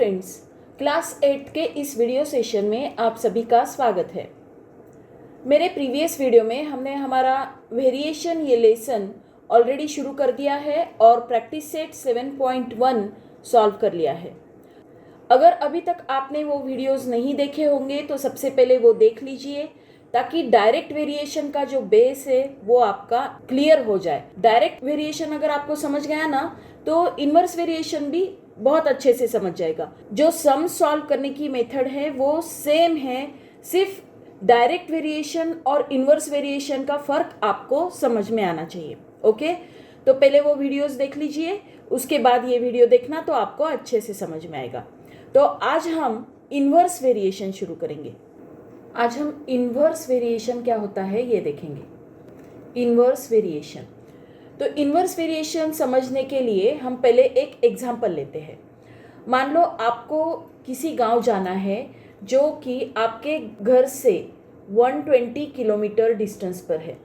Friends, class 8 के इस video session में आप सभी का स्वागत है। मेरे प्रीवियस वीडियो में हमने हमारा वेरिएशन ये लेसन ऑलरेडी शुरू कर दिया है और प्रैक्टिस सेट 7.1 सॉल्व कर लिया है। अगर अभी तक आपने वो वीडियोस नहीं देखे होंगे तो सबसे पहले वो देख लीजिए ताकि डायरेक्ट वेरिएशन का जो बेस है वो आपका क्लियर हो जाए। डायरेक्ट वेरिएशन अगर आपको समझ गया ना तो इनवर्स वेरिएशन भी बहुत अच्छे से समझ जाएगा। जो सम सॉल्व करने की मेथड है वो सेम है, सिर्फ डायरेक्ट वेरिएशन और इनवर्स वेरिएशन का फर्क आपको समझ में आना चाहिए। ओके, तो पहले वो वीडियोस देख लीजिए, उसके बाद ये वीडियो देखना तो आपको अच्छे से समझ में आएगा। तो आज हम इनवर्स वेरिएशन शुरू करेंगे। आज हम इनवर्स वेरिएशन क्या होता है ये देखेंगे। इनवर्स वेरिएशन, तो इनवर्स वेरिएशन समझने के लिए हम पहले एक एग्जांपल लेते हैं। मान लो आपको किसी गांव जाना है जो कि आपके घर से 120 किलोमीटर डिस्टेंस पर है।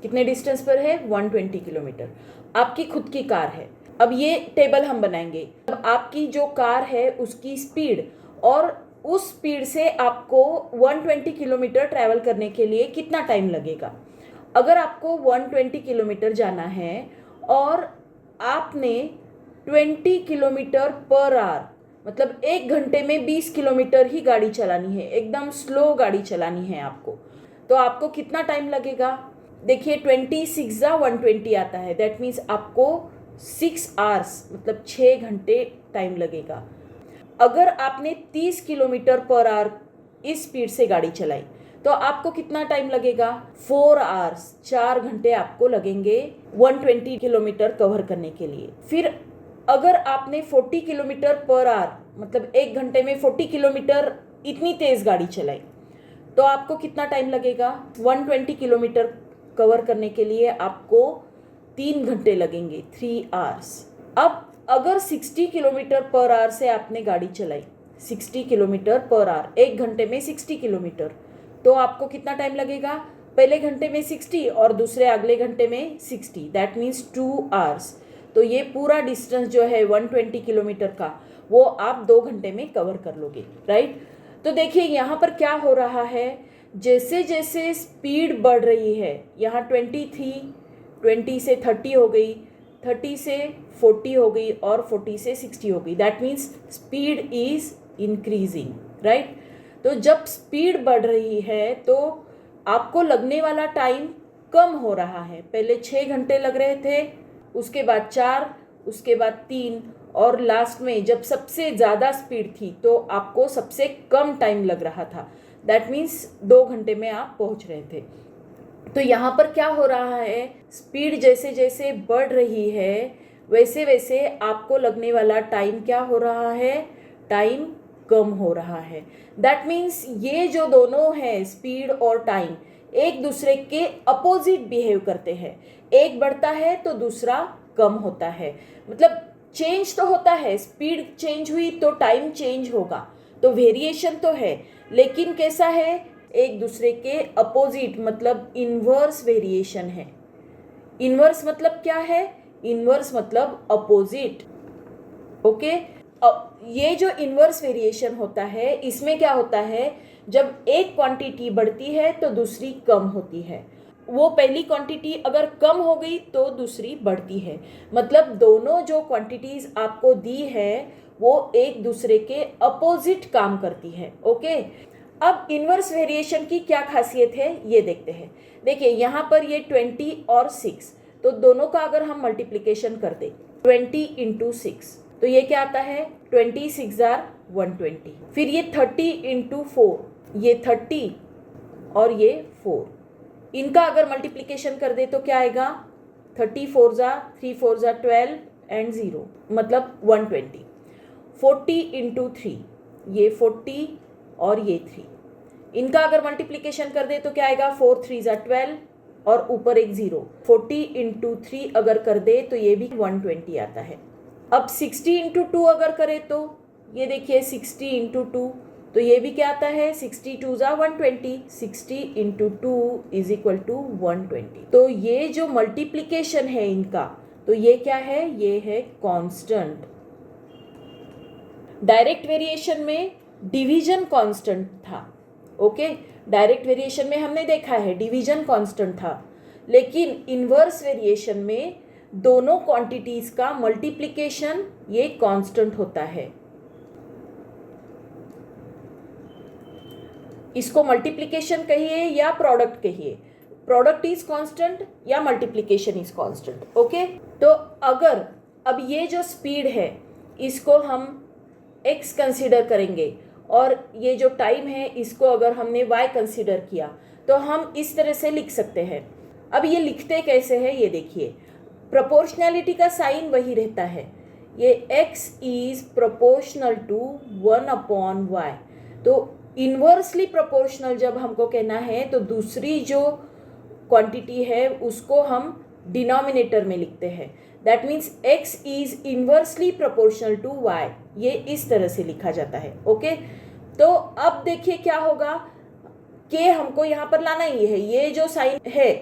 कितने डिस्टेंस पर है? 120 किलोमीटर। आपकी खुद की कार है। अब ये टेबल हम बनाएंगे। अब आपकी जो कार है उसकी स्पीड और उस स्पीड से आपको 120 किलोमीटर ट्रैवल करने के लिए कितना टाइम लगेगा। अगर आपको 120 किलोमीटर जाना है और आपने 20 किलोमीटर पर आवर मतलब 1 घंटे में 20 किलोमीटर ही गाड़ी चलानी है, एकदम स्लो गाड़ी चलानी है आपको, तो आपको कितना टाइम लगेगा? देखिए 26 जा 120 आता है, दैट मीन्स आपको 6 आवर्स मतलब 6 घंटे टाइम लगेगा। अगर आपने 30 किलोमीटर पर आवर इस स्पीड से गाड़ी चलाई तो आपको कितना टाइम लगेगा? 4 आवर्स, 4 घंटे आपको लगेंगे 120 किलोमीटर कवर करने के लिए। फिर अगर आपने 40 किलोमीटर पर आवर मतलब 1 घंटे में 40 किलोमीटर इतनी तेज गाड़ी चलाई तो आपको कितना टाइम लगेगा? 120 किलोमीटर कवर करने के लिए आपको 3 घंटे लगेंगे, 3 आवर्स। अब अगर 60 किलोमीटर पर आवर से आपने गाड़ी चलाई, 60 किलोमीटर पर आवर, 1 घंटे में 60 किलोमीटर, तो आपको कितना टाइम लगेगा? पहले घंटे में 60 और दूसरे अगले घंटे में 60, दैट मीन्स 2 आवर्स। तो ये पूरा डिस्टेंस जो है 120 किलोमीटर का वो आप 2 घंटे में कवर कर लोगे, राइट। तो देखिए यहाँ पर क्या हो रहा है, जैसे जैसे स्पीड बढ़ रही है, यहाँ 20 थी, 20 से 30 हो गई, 30 से 40 हो गई और 40 से 60 हो गई, that means speed is increasing, right. तो जब स्पीड बढ़ रही है तो आपको लगने वाला टाइम कम हो रहा है। पहले 6 घंटे लग रहे थे, उसके बाद 4, उसके बाद 3 और लास्ट में जब सबसे ज़्यादा स्पीड थी तो आपको सबसे कम टाइम लग रहा था, दैट मीन्स 2 घंटे में आप पहुंच रहे थे। तो यहाँ पर क्या हो रहा है, स्पीड जैसे जैसे बढ़ रही है वैसे वैसे आपको लगने वाला टाइम क्या हो रहा है? टाइम कम हो रहा है। दैट मीन्स ये जो दोनों है स्पीड और टाइम एक दूसरे के अपोजिट बिहेव करते हैं। एक बढ़ता है तो दूसरा कम होता है, मतलब चेंज तो होता है, स्पीड चेंज हुई तो टाइम चेंज होगा, तो वेरिएशन तो है, लेकिन कैसा है? एक दूसरे के अपोजिट, मतलब इनवर्स वेरिएशन है। इनवर्स मतलब क्या है? इनवर्स मतलब अपोजिट। ओके, ये जो इनवर्स वेरिएशन होता है इसमें क्या होता है, जब एक क्वांटिटी बढ़ती है तो दूसरी कम होती है। वो पहली क्वांटिटी अगर कम हो गई तो दूसरी बढ़ती है, मतलब दोनों जो क्वांटिटीज आपको दी है वो एक दूसरे के अपोजिट काम करती है। ओके, अब इनवर्स वेरिएशन की क्या खासियत है ये देखते हैं। देखिए यहाँ पर ये 20 और 6, तो दोनों का अगर हम मल्टीप्लिकेशन कर दें 20 इंटू 6 तो ये क्या आता है? 26 आर 120। फिर ये 30 इंटू 4, ये 30 और ये 4, इनका अगर मल्टीप्लिकेशन कर दे तो क्या आएगा? 34 जा 3 4 जा 12 एंड 0 मतलब 120। 40 इंटू 3, ये 40 और ये 3, इनका अगर मल्टीप्लिकेशन कर दे तो क्या आएगा? 4 3 जा 12 और ऊपर एक 0। 40 इंटू 3 अगर कर दे तो ये भी 120 आता है। अब 60 इंटू 2 अगर करें तो ये देखिए 60 इंटू 2, तो ये भी क्या आता है? 62 जा 120, 60 इंटू 2 इज इक्वल टू 120। तो ये जो मल्टीप्लिकेशन है इनका, तो ये क्या है? ये है कांस्टेंट। डायरेक्ट वेरिएशन में डिवीजन कांस्टेंट था। ओके, डायरेक्ट वेरिएशन में हमने देखा है डिवीजन कांस्टेंट था, लेकिन इन्वर्स वेरिएशन में दोनों क्वांटिटीज का मल्टीप्लिकेशन ये कांस्टेंट होता है। इसको मल्टीप्लिकेशन कहिए या प्रोडक्ट कहिए, प्रोडक्ट इज कांस्टेंट या मल्टीप्लिकेशन इज कांस्टेंट। ओके, तो अगर अब ये जो स्पीड है इसको हम x कंसीडर करेंगे और ये जो टाइम है इसको अगर हमने y कंसीडर किया तो हम इस तरह से लिख सकते हैं। अब ये लिखते कैसे है ये देखिए, प्रोपोर्शनैलिटी का साइन वही रहता है, ये x is proportional to 1/y। तो इन्वर्सली प्रोपोर्शनल जब हमको कहना है तो दूसरी जो क्वांटिटी है उसको हम डिनोमिनेटर में लिखते हैं। That means x is inversely proportional to y, ये इस तरह से लिखा जाता है। ओके, तो अब देखिए क्या होगा, k हमको यहाँ पर लाना ही है, ये जो साइन है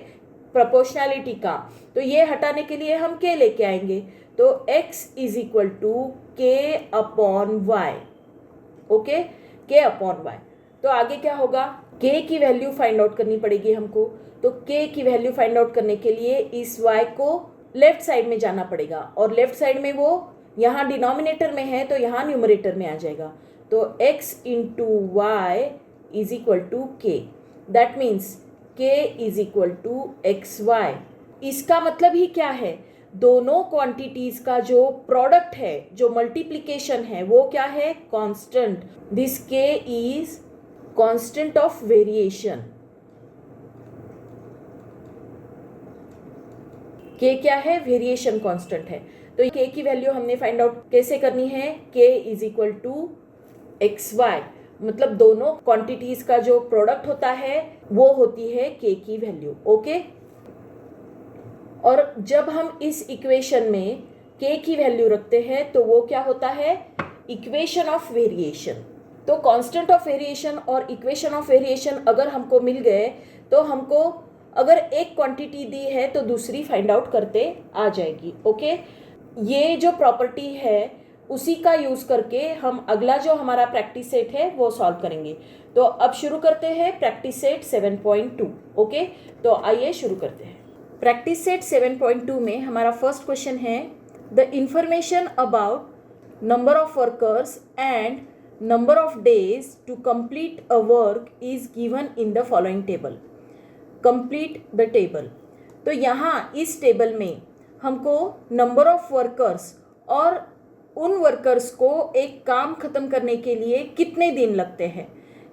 प्रोपोर्शनैलिटी का, तो ये हटाने के लिए हम k लेके आएंगे, तो x is equal to k/y। Okay, k/y। तो आगे क्या होगा, k की वैल्यू फाइंड आउट करनी पड़ेगी हमको, तो k की वैल्यू फाइंड आउट करने के लिए इस y को लेफ्ट साइड में जाना पड़ेगा, और लेफ्ट साइड में वो यहाँ डिनोमिनेटर में है तो यहाँ न्यूमरेटर में आ जाएगा, तो x into y is equal to k। That means k is equal to xy। इसका मतलब ही क्या है, दोनों क्वांटिटीज का जो प्रोडक्ट है, जो मल्टीप्लिकेशन है, वो क्या है, constant. This k is constant of variation. k क्या है, वेरिएशन कांस्टेंट है। तो k की वैल्यू हमने फाइंड आउट कैसे करनी है, k is equal to xy, मतलब दोनों क्वांटिटीज का जो प्रोडक्ट होता है वो होती है k की वैल्यू। ओके, और जब हम इस इक्वेशन में k की वैल्यू रखते हैं तो वो क्या होता है, इक्वेशन ऑफ वेरिएशन। तो कांस्टेंट ऑफ वेरिएशन और इक्वेशन ऑफ वेरिएशन अगर हमको मिल गए तो हमको अगर एक क्वांटिटी दी है तो दूसरी फाइंड आउट करते आ जाएगी। ओके, ये जो प्रॉपर्टी है उसी का यूज़ करके हम अगला जो हमारा प्रैक्टिस सेट है वो सॉल्व करेंगे। तो अब शुरू करते हैं प्रैक्टिस सेट 7.2। ओके, तो आइए शुरू करते हैं। प्रैक्टिस सेट 7.2 में हमारा फर्स्ट क्वेश्चन है, the information about number of workers and number of days to complete a work is given in the following table. Complete the table. तो यहाँ इस टेबल में हमको नंबर ऑफ वर्कर्स और उन वर्कर्स को एक काम ख़त्म करने के लिए कितने दिन लगते हैं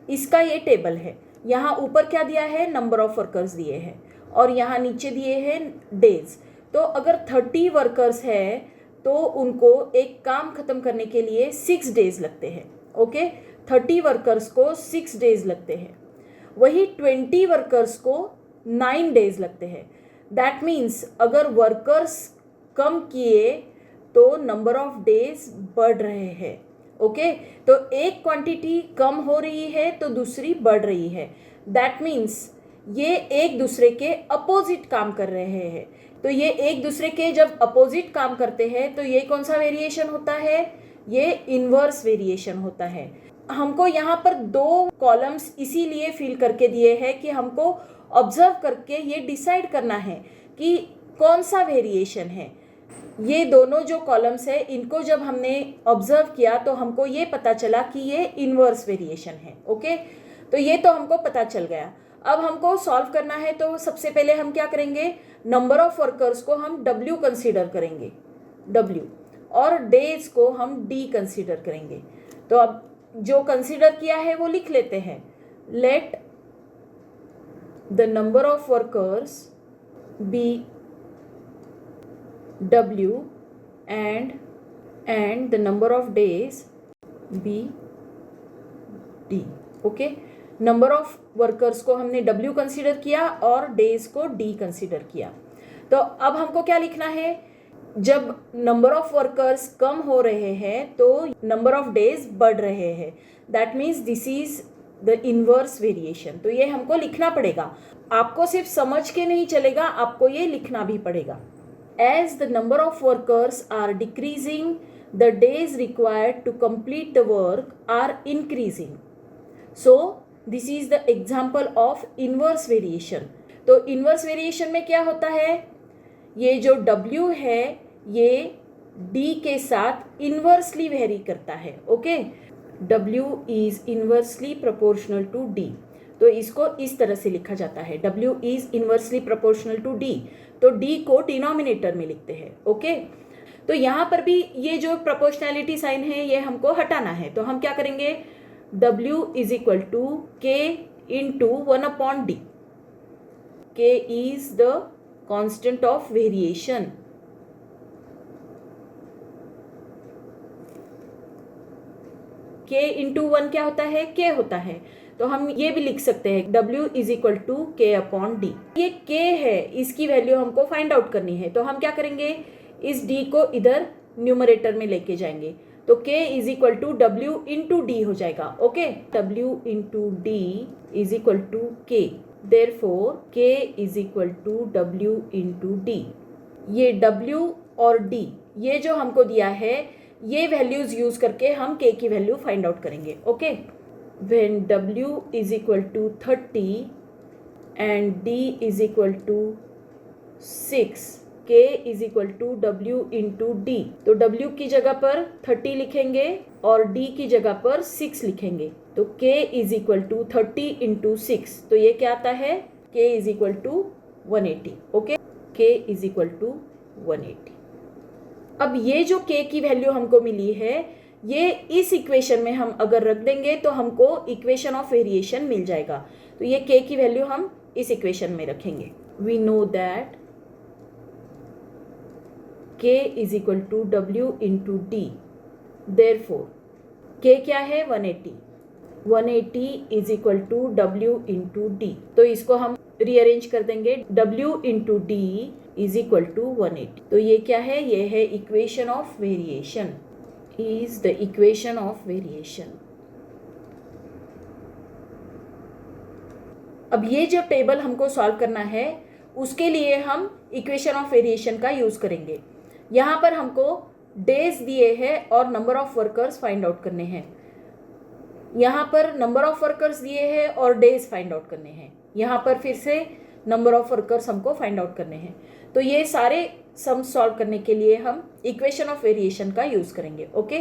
इसका ये टेबल है। यहाँ ऊपर क्या दिया है, नंबर ऑफ वर्कर्स दिए हैं और यहाँ नीचे दिए हैं डेज। तो अगर 30 वर्कर्स है तो उनको एक काम ख़त्म करने के लिए 6 डेज लगते हैं। ओके, 30 वर्कर्स को 6 डेज लगते हैं, वही 20 वर्कर्स को 9 डेज लगते हैं। दैट मीन्स अगर वर्कर्स कम किए तो नंबर ऑफ डेज बढ़ रहे हैं। ओके, तो एक क्वांटिटी कम हो रही है तो दूसरी बढ़ रही है। दैट मीन्स ये एक दूसरे के अपोजिट काम कर रहे हैं। तो ये एक दूसरे के जब अपोजिट काम करते हैं तो ये कौन सा वेरिएशन होता है, ये इन्वर्स वेरिएशन होता है। हमको यहाँ पर 2 कॉलम्स इसीलिए फिल करके दिए हैं कि हमको ऑब्जर्व करके ये डिसाइड करना है कि कौन सा वेरिएशन है। ये दोनों जो कॉलम्स है इनको जब हमने ऑब्जर्व किया तो हमको ये पता चला कि ये इन्वर्स वेरिएशन है। ओके, तो ये तो हमको पता चल गया। अब हमको सॉल्व करना है तो सबसे पहले हम क्या करेंगे, नंबर ऑफ वर्कर्स को हम W कंसीडर करेंगे, W, और डेज को हम D कंसीडर करेंगे। तो अब जो कंसीडर किया है वो लिख लेते हैं। Let the number of workers be W and the number of days be D। Okay, number of workers को हमने W कंसीडर किया और डेज को D कंसीडर किया। तो अब हमको क्या लिखना है, जब नंबर ऑफ वर्कर्स कम हो रहे हैं तो नंबर ऑफ डेज बढ़ रहे हैं। That means this is the inverse variation. तो ये हमको लिखना पड़ेगा, आपको सिर्फ समझ के नहीं चलेगा, आपको ये लिखना भी पड़ेगा। As the number of workers are decreasing, the days required to complete the work are increasing. So this is the example of inverse variation. तो inverse variation में क्या होता है, ये जो W है ये D के साथ इन्वर्सली वेरी करता है. Okay, W is inversely proportional to D. तो इसको इस तरह से लिखा जाता है, W is inversely proportional to D. तो D को डिनोमिनेटर में लिखते हैं. ओके, तो यहाँ पर भी ये जो प्रोपोर्शनैलिटी साइन है ये हमको हटाना है. तो हम क्या करेंगे, W is equal to K into 1/D. K is the constant of variation. K into 1 क्या होता है, K होता है. तो हम ये भी लिख सकते हैं W is equal to K/D. ये K है, इसकी वैल्यू हमको फाइंड आउट करनी है. तो हम क्या करेंगे, इस D को इधर न्यूमरेटर में लेके जाएंगे. तो K is equal to W into D हो जाएगा. Okay, W into D is equal to K. Therefore K is equal to W into D. ये W और D ये जो हमको दिया है ये वैल्यूज यूज करके हम K की वैल्यू फाइंड आउट करेंगे. Okay, when W is equal to 30 and D is equal to 6, K is equal to W into D. तो W की जगह पर 30 लिखेंगे और D की जगह पर 6 लिखेंगे. तो K is equal to 30 into 6. तो ये क्या आता है, K is equal to 180. Okay, K is equal to 180. अब ये जो K की वैल्यू हमको मिली है ये इस इक्वेशन में हम अगर रख देंगे तो हमको इक्वेशन ऑफ वेरिएशन मिल जाएगा. तो ये K की वैल्यू हम इस इक्वेशन में रखेंगे. We know that K is equal to W into D. Therefore K क्या है, 180. 180 is equal to W into D. तो इसको हम रीअरेंज कर देंगे, W into D is equal to 180. तो ये क्या है, ये है equation of variation. is the equation of variation. अब ये जो टेबल हमको सॉल्व करना है उसके लिए हम इक्वेशन ऑफ वेरिएशन का यूज करेंगे. यहाँ पर हमको डेज दिए हैं और number of workers find out करने हैं. यहाँ पर नंबर ऑफ वर्कर्स दिए हैं और डेज फाइंड आउट करने हैं. यहाँ पर फिर से नंबर ऑफ वर्कर्स हमको फाइंड आउट करने हैं. तो ये सारे सम सॉल्व करने के लिए हम इक्वेशन ऑफ वेरिएशन का यूज करेंगे. ओके,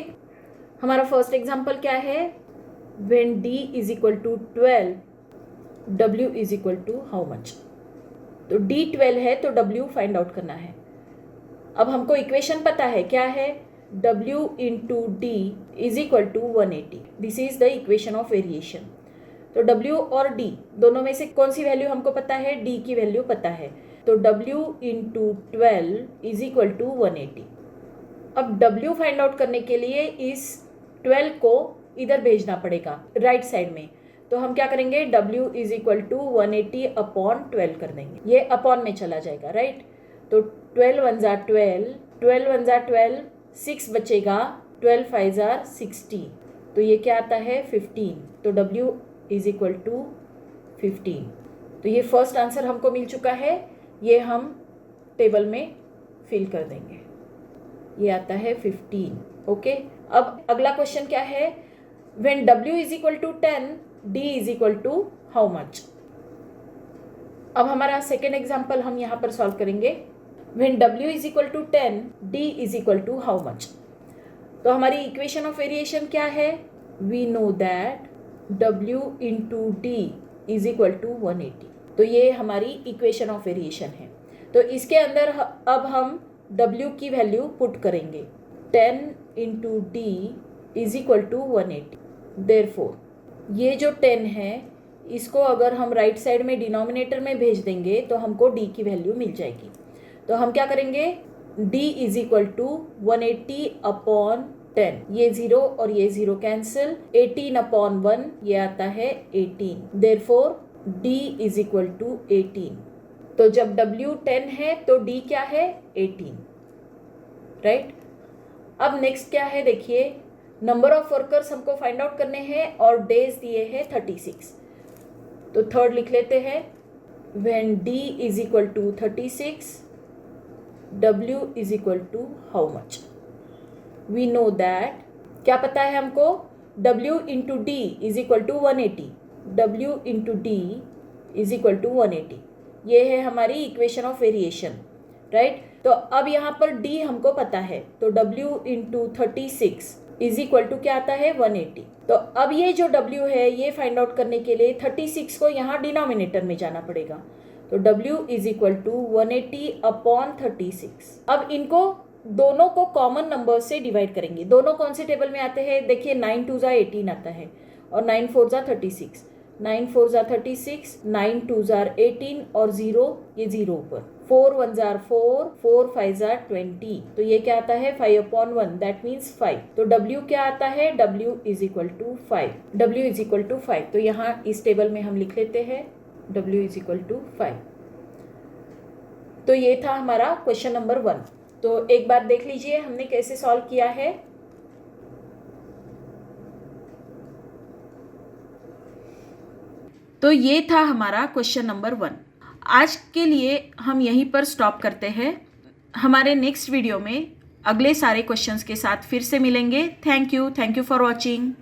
हमारा फर्स्ट एग्जांपल क्या है, when D is equal to 12 W is equal to how much. तो D 12 है तो W फाइंड आउट करना है. अब हमको इक्वेशन पता है क्या है, W into D is equal to 180. This is the equation of variation. तो W और D दोनों में से कौन सी वैल्यू हमको पता है, D की वैल्यू पता है. तो W into 12 is equal to 180. अब W फाइंड आउट करने के लिए इस 12 को इधर भेजना पड़ेगा राइट साइड में. तो हम क्या करेंगे, W is equal to 180 upon 12 कर देंगे. ये अपॉन में चला जाएगा, राइट. तो 12 1 जार 12, 12 1 जार 12, 6 बचेगा, 12 5 जार 60. तो ये क्या आता है, 15. तो W इज इक्वल टू 15. तो ये फर्स्ट आंसर हमको मिल चुका है. ये हम टेबल में फिल कर देंगे. ये आता है 15. ओके, अब अगला क्वेश्चन क्या है, when W is equal to 10 D is equal to how much. अब हमारा सेकेंड एग्जाम्पल हम यहाँ पर सॉल्व करेंगे. When W is equal to 10 D is equal to how much. तो हमारी इक्वेशन ऑफ वेरिएशन क्या है, we know that W into D is equal to 180. तो ये हमारी इक्वेशन ऑफ वेरिएशन है. तो इसके अंदर अब हम W की वैल्यू पुट करेंगे. 10 into D is equal to 180. Therefore ये जो 10 है इसको अगर हम राइट साइड में डिनोमिनेटर में भेज देंगे तो हमको D की वैल्यू मिल जाएगी. तो हम क्या करेंगे, D is equal to 180 upon 10. ये 0 और ये 0 कैंसिल. 18 अपॉन 1 ये आता है 18. Therefore D is equal to 18. तो जब W 10 है तो D क्या है, 18, राइट. अब नेक्स्ट क्या है, देखिए नंबर ऑफ वर्कर्स हमको फाइंड आउट करने हैं और डेज दिए हैं 36. तो थर्ड लिख लेते हैं, when D is equal to 36 W is equal to how much. We know that, क्या पता है हमको, W into D is equal to 180, W into D is equal to 180। ये है हमारी इक्वेशन ऑफ वेरिएशन, राइट। तो अब यहाँ पर D हमको पता है, तो W into 36 is equal to क्या आता है, 180। तो अब ये जो W है ये फाइंड आउट करने के लिए 36 को यहाँ डिनोमिनेटर में जाना पड़ेगा, तो W is equal to 180 upon 36। अब इनको दोनों को कॉमन नंबर से डिवाइड करेंगे। दोनों कौन से टेबल में आते हैं, देखिए 9 2 ज़ा 18 आता है और 9 4 ज़ा 36, 9 4 ज़ा 36, 9 2 ज़ा 18 और 0, ये 0 ऊपर, 4 1 ज़ा 4, 4 5 ज़ा 20, तो ये क्या आता है 5 अपॉन 1, दैट मीन्स 5। तो W क्या आता है, W is equal to 5, W is equal to 5। तो यहाँ इस टेबल में हम लिख लेते हैं W इज इक्वल टू 5। तो ये था हमारा क्वेश्चन नंबर 1। तो एक बार देख लीजिए हमने कैसे सॉल्व किया है। तो ये था हमारा क्वेश्चन नंबर 1। आज के लिए हम यहीं पर स्टॉप करते हैं। हमारे नेक्स्ट वीडियो में अगले सारे क्वेश्चंस के साथ फिर से मिलेंगे। Thank you for watching.